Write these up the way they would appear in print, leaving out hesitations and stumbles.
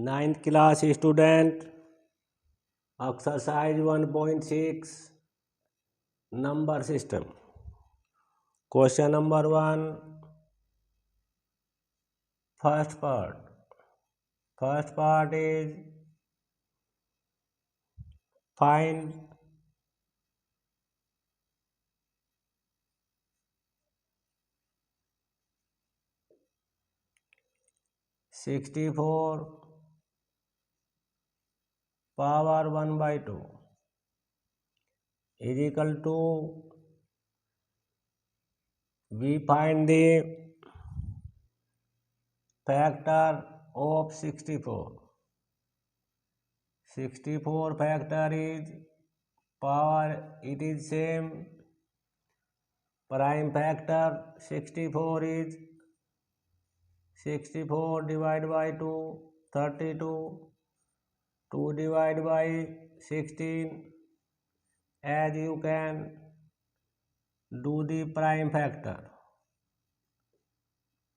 Ninth class student, exercise 1.6, number system. Question number 1, first part. First part is find 64 power 1 by 2 is equal to, we find the factor of 64. 64 factor is power, it is same. Prime factor 64 is 64 divided by 2, 32. 2 divided by 16. As you can do the prime factor.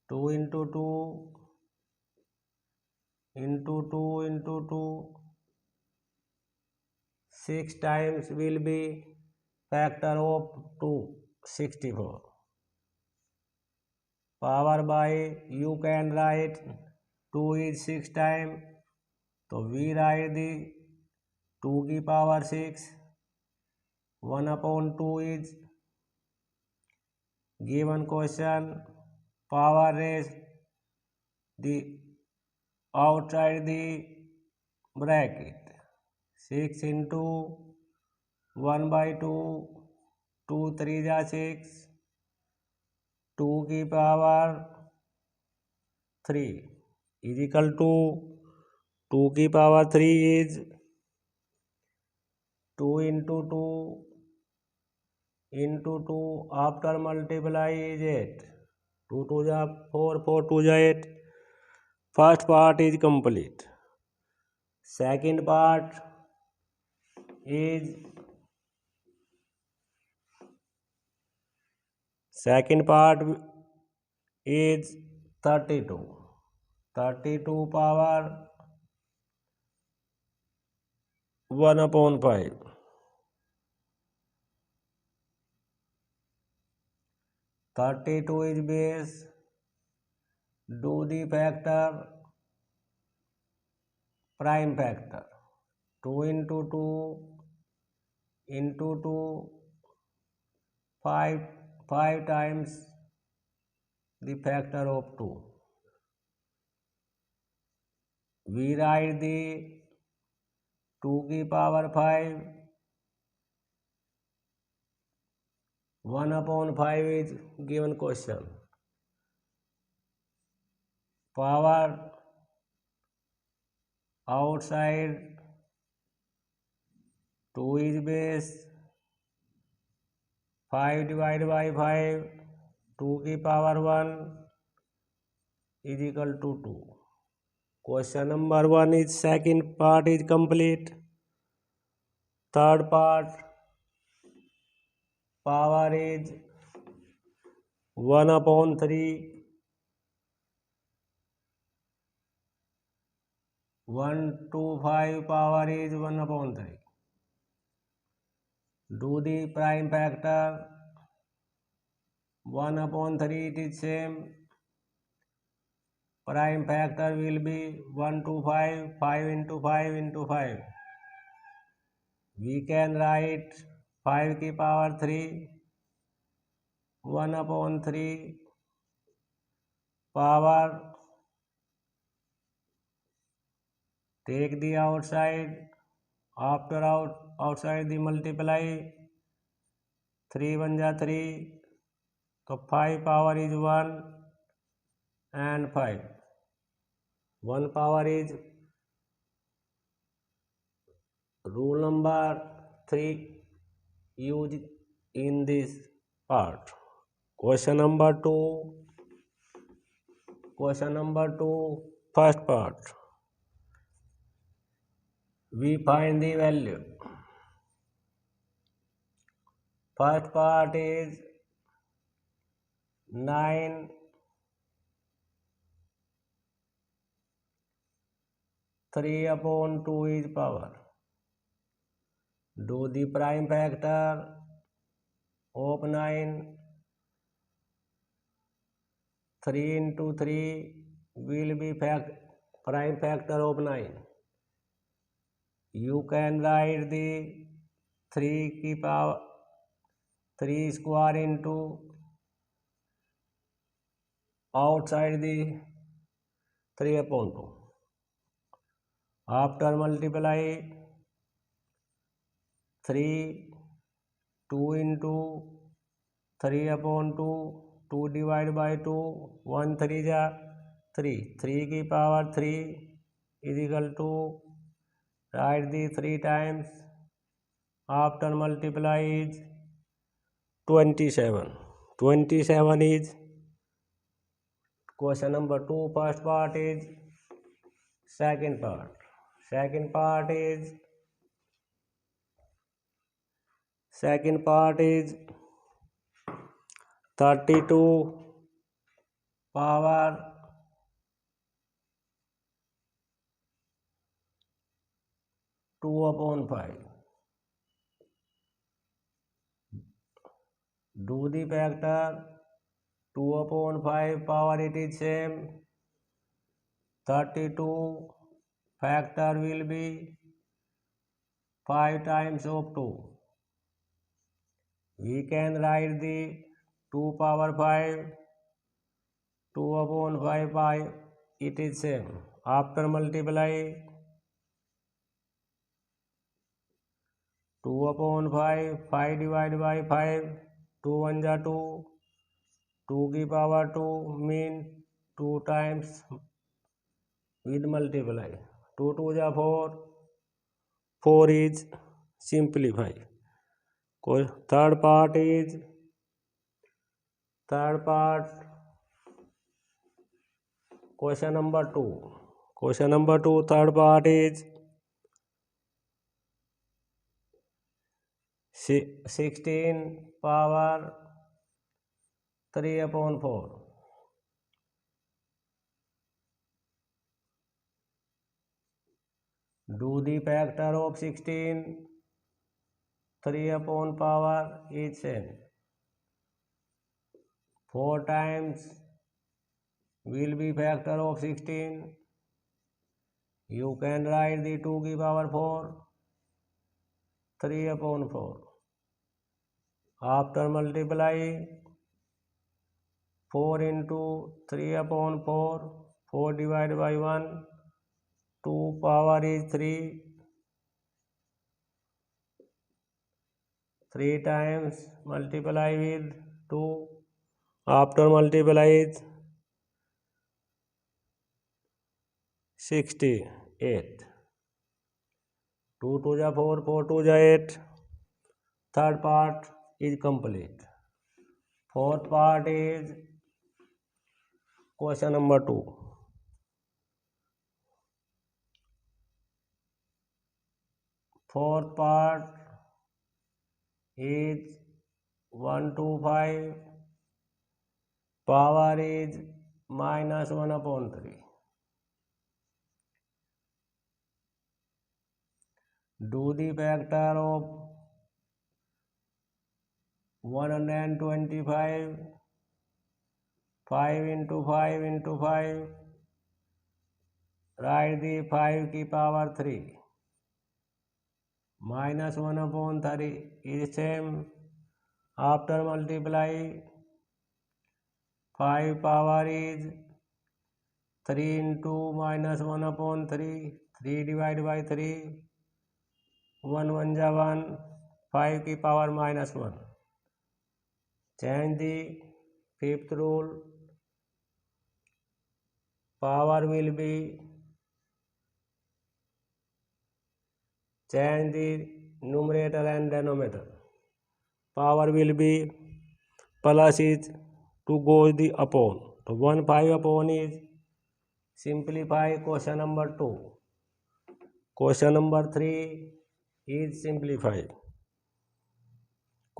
2 into 2 into 2 into 2. 6 times will be factor of 2, 64. Power by, you can write 2 is 6 times. So we write the 2 की power 6. 1 upon 2 is given question. Power raised the outside the bracket. 6 into 1 by 2. 2 3 जा 6. 2 की power 3 is equal to 2 की power 3 is 2 into 2 into 2 after multiply is 8. 2 2 जा 4, 4 2 जा 8. First part is complete. Second part is second part is 32. 32 power 1 upon 5. 32 is base. Do the factor, prime factor. 2 into 2 into 2. 5 times the factor of 2. We write the 2 की power 5. 1 upon 5 is given question. Power outside 2 is base. 5 divided by 5. 2 की power 1 is equal to 2. Question number 1 is second part is complete. Third part, power is 1 upon 3. 1 to 5 power is 1 upon 3. Do the prime factor. 1 upon 3 it is same. Prime factor will be 1 to 5, 5 into 5 into 5. We can write 5 की power 3. 1 upon 3 power. Take the outside. After outside the multiply. 3 1 जा 3. तो 5 power is 1 and 5. 1 power is rule number 3 used in this part. Question number 2. Question number 2, first part. We find the value. First part is 9 3/2 is power. Do the prime factor of 9. 3 into 3 will be prime factor of 9. You can write the 3 की power 3 square into outside the 3/2. After multiply 3 2 into 3/2 2 divided by 2 1 3 जा 3 3 की power 3 is equal to write the 3 times after multiply is 27. 27 is question number 2. First part is second part. Second part is 32 power 2/5. Do the factor 2/5 power it is same. 32 factor will be 5 times of 2. We can write the 2 power 5 2/5 pi it is same. After multiply 2/5 5 divided by 5 2 1 जा 2 2 की power 2 mean 2 times with multiply 2 2 जा 4 4 is simplify. Third part question number 2. Question number 2 third part is 16 power 3/4. Do the factor of 16 3/power is same. 4 times will be factor of 16. You can write the 2 की power 4 3/4. After multiply 4 into 3/4 4 divided by 1 2 power is 3 3 times multiply with 2 after multiply is 68 2 2 जा 4 4 2 जा 8. Third part is complete. Fourth part is question number 2. Fourth part is 125 power is -1/3. Do the factor of 125 5 into 5 into 5 write the 5 की power 3 -1/3 is same. After multiply 5 power is 3 into -1/3 3 divided by 3 1 1 जा 1 5 की power -1. Change the fifth rule. Power will be change the numerator and denominator. Power will be plus is to go the upon. So 1 5 upon is simplify question number 2. Question number 3 is simplify.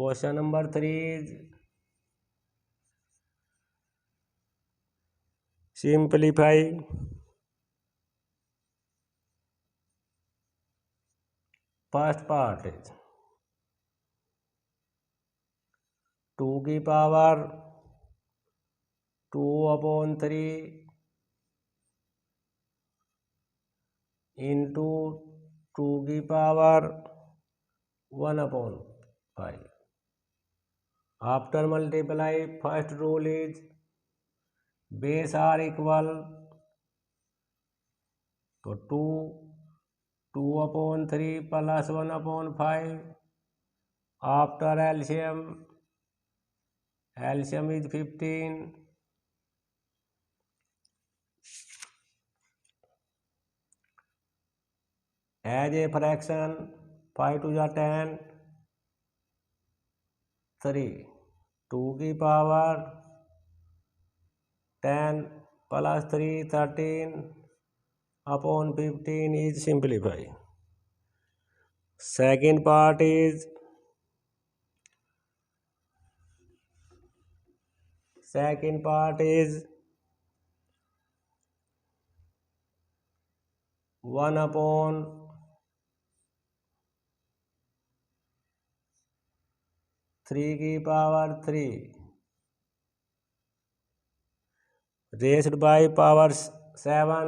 Question number 3 is simplify first part is 2 की power 2/3 into 2 की power 1/5. After multiply, first rule is base are equal, तो 2/3 plus 1/5. After LCM is 15. As a fraction, 5 to the 10, 3. 2 की power 10 plus 3, 13/15 is simplified. Second part is 1/3 की power 3 raised by power 7.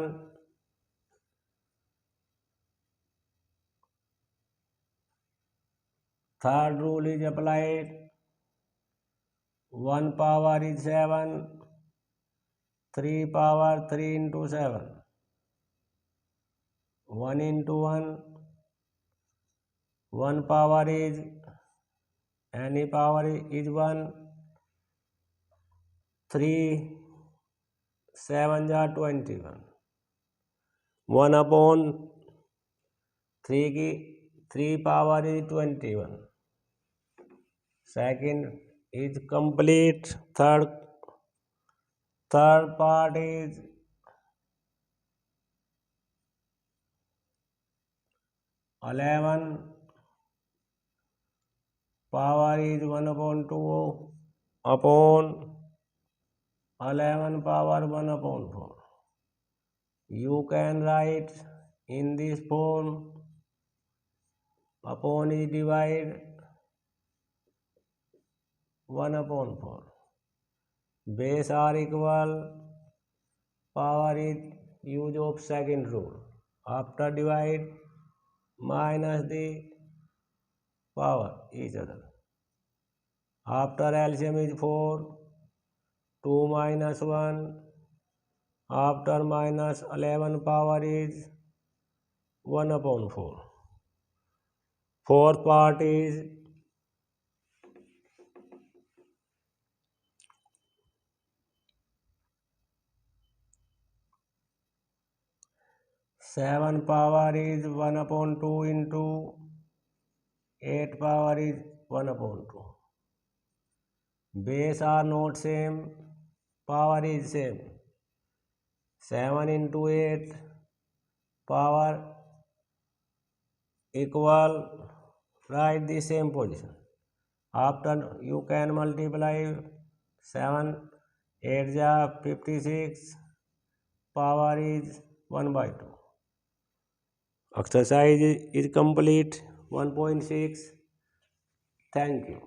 Third rule is applied. 1 power is 7. 3 power 3 into 7. 1 into 1. 1 power is any power is 1. 3 7 are 21. 1/3 की 3 power is 21. Second is complete. Third part is 11 power is 1/2 upon 11 power 1/4. You can write in this form. Upon is divide 1/4. Base are equal. Power is use of second rule. After divide, minus the power each other. After LCM is 4. 2 minus 1. After minus 11 power is 1/4. Fourth part is 7 power is 1/2 into 8 power is 1/2. Base are not same, power is same. 7 into 8 power equal, write the same position. After you can multiply 7 8 56, power is 1/2. Exercise is complete. 1.6. Thank you.